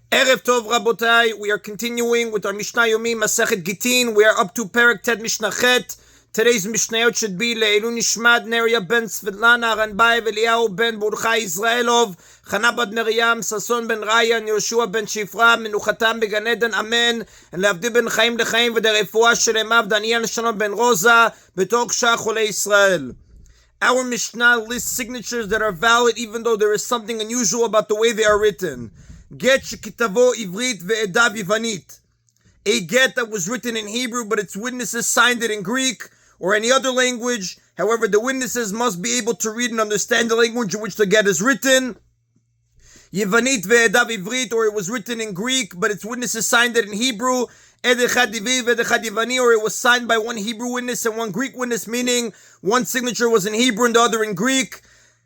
Erev Tov Rabotai, we are continuing with our Mishna Yomi, Masechet Gittin. We are up to Perek Tet Mishnah Chet. Today's Mishnayot should be Le'elu Nishmat Neria ben Svetlana Ranbai Eliyahu ben Burchai Israelov Chana bat Miriam Sason ben Raya Yoshua ben Shifra Menuchatam began Eden Amen and Leavdi ben Chaim lechaim v'derefua shelemav Daniel Shalom ben Rosa b'tok Shach Olei Israel. Our Mishnah lists signatures that are valid even though there is something unusual about the way they are written. Get shekitavo ivrit ve'edav yivanit. A get that was written in Hebrew but its witnesses signed it in Greek or any other language. However, the witnesses must be able to read and understand the language in which the get is written. Yivanit ve'edav ivrit, or it was written in Greek but its witnesses signed it in Hebrew. Ed echad ivri ve'echad yivani, or it was signed by one Hebrew witness and one Greek witness, meaning one signature was in Hebrew and the other in Greek.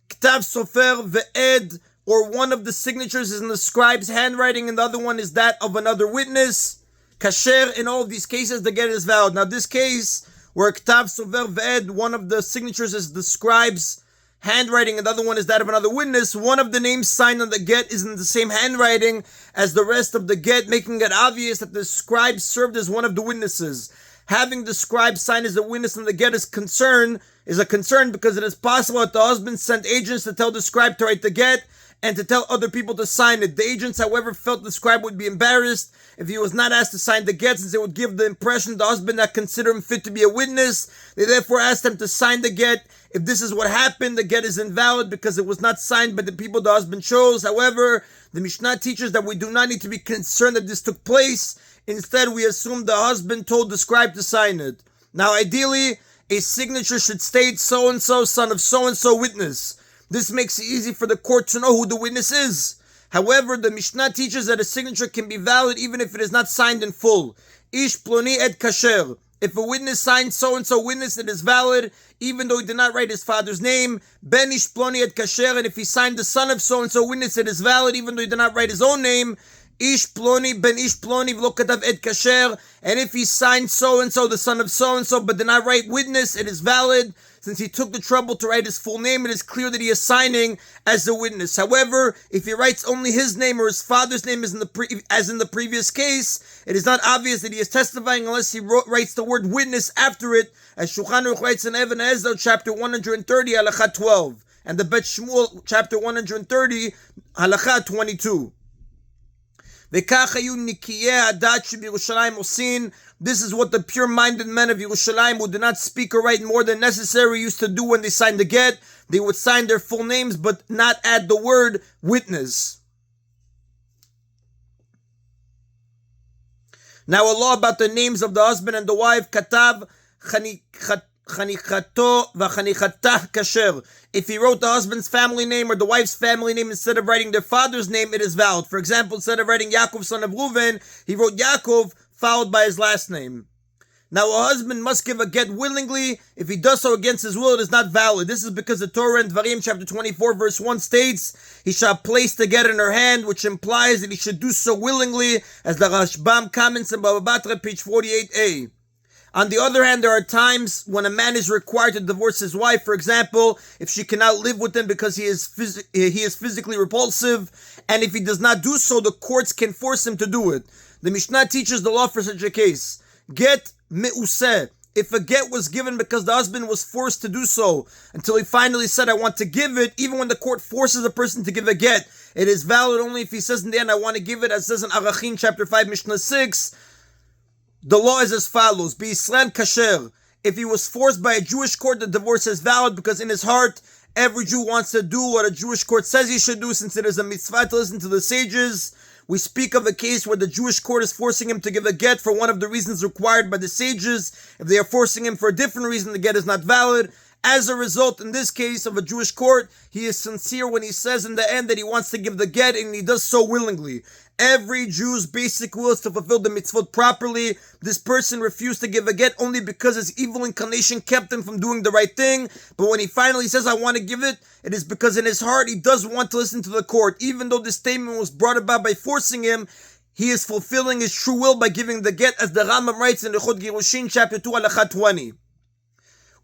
Ktav sofer ve'ed, or one of the signatures is in the scribe's handwriting and the other one is that of another witness. Kasher, in all of these cases, the get is valid. Now this case, where Ktav Sover Ve'ed, one of the signatures is the scribe's handwriting and the other one is that of another witness, one of the names signed on the get is in the same handwriting as the rest of the get, making it obvious that the scribe served as one of the witnesses. Having the scribe sign as a witness on the get is a concern because it is possible that the husband sent agents to tell the scribe to write the get and to tell other people to sign it. The agents, however, felt the scribe would be embarrassed if he was not asked to sign the get, since it would give the impression the husband not consider him fit to be a witness. They therefore asked him to sign the get. If this is what happened, the get is invalid because it was not signed by the people the husband chose. However, the Mishnah teaches that we do not need to be concerned that this took place. Instead, we assume the husband told the scribe to sign it. Now, ideally, a signature should state so-and-so, son of so-and-so witness. This makes it easy for the court to know who the witness is. However, the Mishnah teaches that a signature can be valid even if it is not signed in full. Ish ploni et kasher. If a witness signs so-and-so witness, it is valid, even though he did not write his father's name. Ben ish ploni et kasher. And if he signed the son of so-and-so witness, it is valid, even though he did not write his own name. Ish ploni ben ish ploni v'lo katav et kasher. And if he signed so-and-so, the son of so-and-so, but did not write witness, it is valid. Since he took the trouble to write his full name, it is clear that he is signing as a witness. However, if he writes only his name or his father's name as in the previous case, it is not obvious that he is testifying unless he writes the word witness after it, as Shulchan Aruch writes in Even HaEzel, chapter 130, halakha 12, and the Bet Shmuel, chapter 130, halakha 22. This is what the pure-minded men of Yerushalayim who did not speak or write more than necessary used to do when they signed the get. They would sign their full names but not add the word witness. Now a law about the names of the husband and the wife. Katav chanichato v'chanichatah kasher. If he wrote the husband's family name or the wife's family name instead of writing their father's name, it is valid. For example, instead of writing Yaakov, son of Reuven, he wrote Yaakov, followed by his last name. Now, a husband must give a get willingly. If he does so against his will, it is not valid. This is because the Torah in Dvarim, chapter 24, verse 1 states, he shall place the get in her hand, which implies that he should do so willingly, as the Rashbam comments in Baba Batra, page 48a. On the other hand, there are times when a man is required to divorce his wife. For example, if she cannot live with him because he is physically repulsive, and if he does not do so, the courts can force him to do it. The Mishnah teaches the law for such a case. Get me'useh. If a get was given because the husband was forced to do so, until he finally said, I want to give it, even when the court forces a person to give a get, it is valid only if he says in the end, I want to give it, as says in Arachin, chapter 5, Mishnah 6. The law is as follows. B'Yisrael kasher. If he was forced by a Jewish court, the divorce is valid because in his heart, every Jew wants to do what a Jewish court says he should do, since it is a mitzvah to listen to the sages. We speak of a case where the Jewish court is forcing him to give a get for one of the reasons required by the sages. If they are forcing him for a different reason, the get is not valid. As a result, in this case of a Jewish court, he is sincere when he says in the end that he wants to give the get, and he does so willingly. Every Jew's basic will is to fulfill the mitzvot properly. This person refused to give a get only because his evil inclination kept him from doing the right thing. But when he finally says, I want to give it, it is because in his heart he does want to listen to the court. Even though this statement was brought about by forcing him, he is fulfilling his true will by giving the get, as the Rambam writes in Lechot Girushin, chapter 2, halakha 20.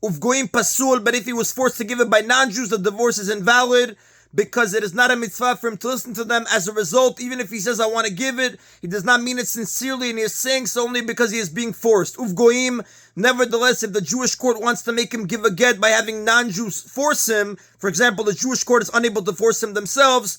Uvgoim pasul, but if he was forced to give it by non-Jews, the divorce is invalid. because it is not a mitzvah for him to listen to them. As a result, even if he says, I want to give it, he does not mean it sincerely, and he is saying so only because he is being forced. Uvgoim, nevertheless, if the Jewish court wants to make him give a get by having non-Jews force him, for example, the Jewish court is unable to force him themselves,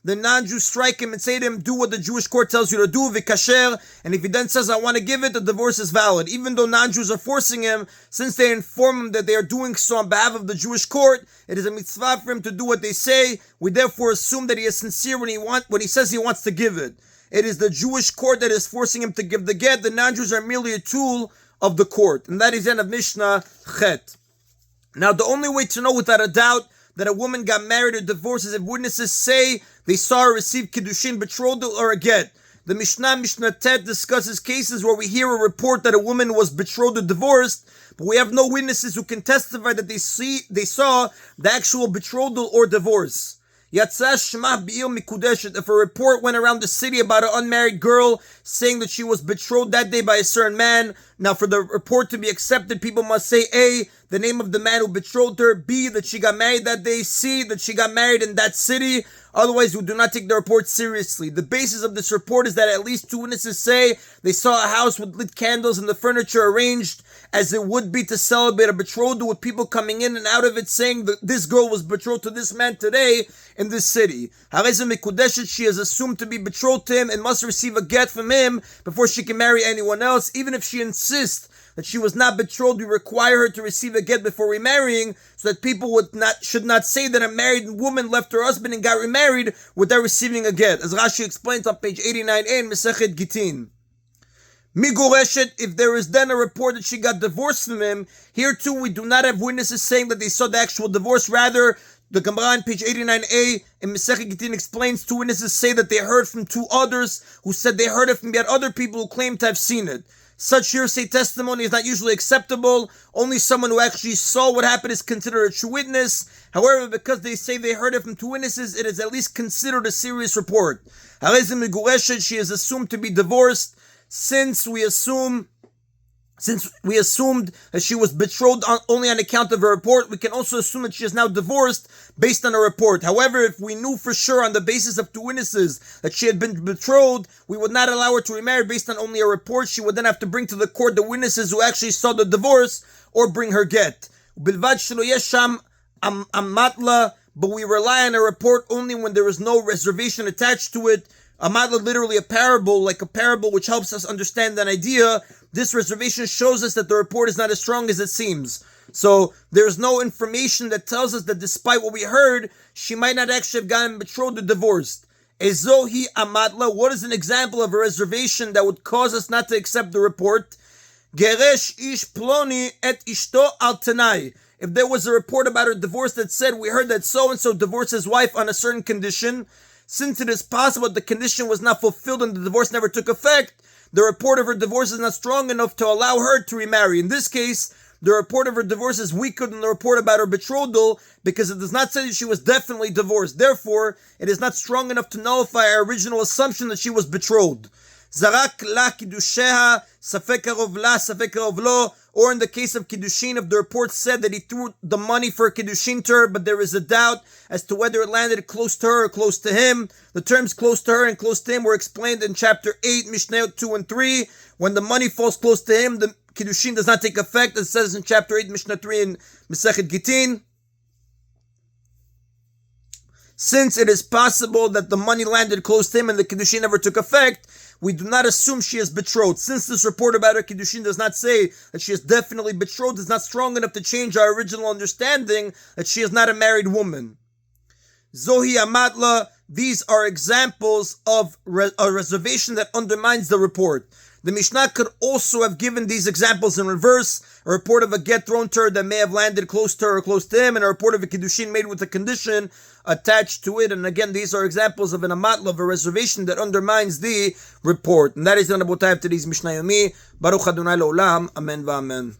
the non-Jews strike him and say to him, do what the Jewish court tells you to do, vikasher, and if he then says, I want to give it, the divorce is valid. Even though non-Jews are forcing him, since they inform him that they are doing so on behalf of the Jewish court, it is a mitzvah for him to do what they say. We therefore assume that he is sincere when he says he wants to give it. It is the Jewish court that is forcing him to give the get. The non-Jews are merely a tool of the court. And that is the end of Mishnah Chet. Now, the only way to know without a doubt that a woman got married or divorced is if witnesses say they saw her receive kiddushin, betrothal, or a get. The Mishnah Tet discusses cases where we hear a report that a woman was betrothed or divorced, but we have no witnesses who can testify that they saw the actual betrothal or divorce. If a report went around the city about an unmarried girl saying that she was betrothed that day by a certain man, now for the report to be accepted, people must say A, the name of the man who betrothed her, B, that she got married that day, C, that she got married in that city. Otherwise, we do not take the report seriously. The basis of this report is that at least two witnesses say they saw a house with lit candles and the furniture arranged as it would be to celebrate a betrothal, with people coming in and out of it saying that this girl was betrothed to this man today in this city. She is assumed to be betrothed to him and must receive a get from him before she can marry anyone else. Even if she insists that she was not betrothed, we require her to receive a get before remarrying, so that people should not say that a married woman left her husband and got remarried without receiving a get. As Rashi explains on page 89a in Masechet Gittin. Migoreshet, if there is then a report that she got divorced from him, here too we do not have witnesses saying that they saw the actual divorce. Rather, the Gemara on page 89a in Masechet Gittin explains two witnesses say that they heard from two others who said they heard it from yet other people who claim to have seen it. Such hearsay testimony is not usually acceptable. Only someone who actually saw what happened is considered a true witness. However, because they say they heard it from two witnesses, it is at least considered a serious report. She is assumed to be divorced, since we assumed that she was betrothed only on account of a report. We can also assume that she is now divorced based on a report. However, if we knew for sure on the basis of two witnesses that she had been betrothed, we would not allow her to remarry based on only a report. She would then have to bring to the court the witnesses who actually saw the divorce or bring her get. But we rely on a report only when there is no reservation attached to it. Amatla, literally a parable, like a parable which helps us understand an idea. This reservation shows us that the report is not as strong as it seems. So there's no information that tells us that despite what we heard, she might not actually have gotten betrothed or divorced. Ezohi Amatla, what is an example of a reservation that would cause us not to accept the report? Geresh ish ploni et ishto al tanai. If there was a report about her divorce that said, we heard that so-and-so divorced his wife on a certain condition, since it is possible that the condition was not fulfilled and the divorce never took effect, the report of her divorce is not strong enough to allow her to remarry. In this case, the report of her divorce is weaker than the report about her betrothal because it does not say that she was definitely divorced. Therefore, it is not strong enough to nullify our original assumption that she was betrothed. Zarak la kiddusheha, safek harov la, safek harov lo. Or in the case of kiddushin, if the report said that he threw the money for a kiddushin to her, but there is a doubt as to whether it landed close to her or close to him. The terms close to her and close to him were explained in chapter 8, Mishnayot 2 and 3. When the money falls close to him, the kiddushin does not take effect, as it says in chapter 8, Mishnah 3 in Masechet Gittin. Since it is possible that the money landed close to him and the kiddushin never took effect, we do not assume she is betrothed. Since this report about her kiddushin does not say that she is definitely betrothed, it's not strong enough to change our original understanding that she is not a married woman. Zohi Amatla, these are examples of a reservation that undermines the report. The Mishnah could also have given these examples in reverse: a report of a get thrown to her that may have landed close to her or close to him, and a report of a kiddushin made with a condition attached to it. And again, these are examples of an amatla, of a reservation that undermines the report. And that is the Rabotai of today's Mishna Yomi. Baruch Adonai Le'olam. Amen v'amen.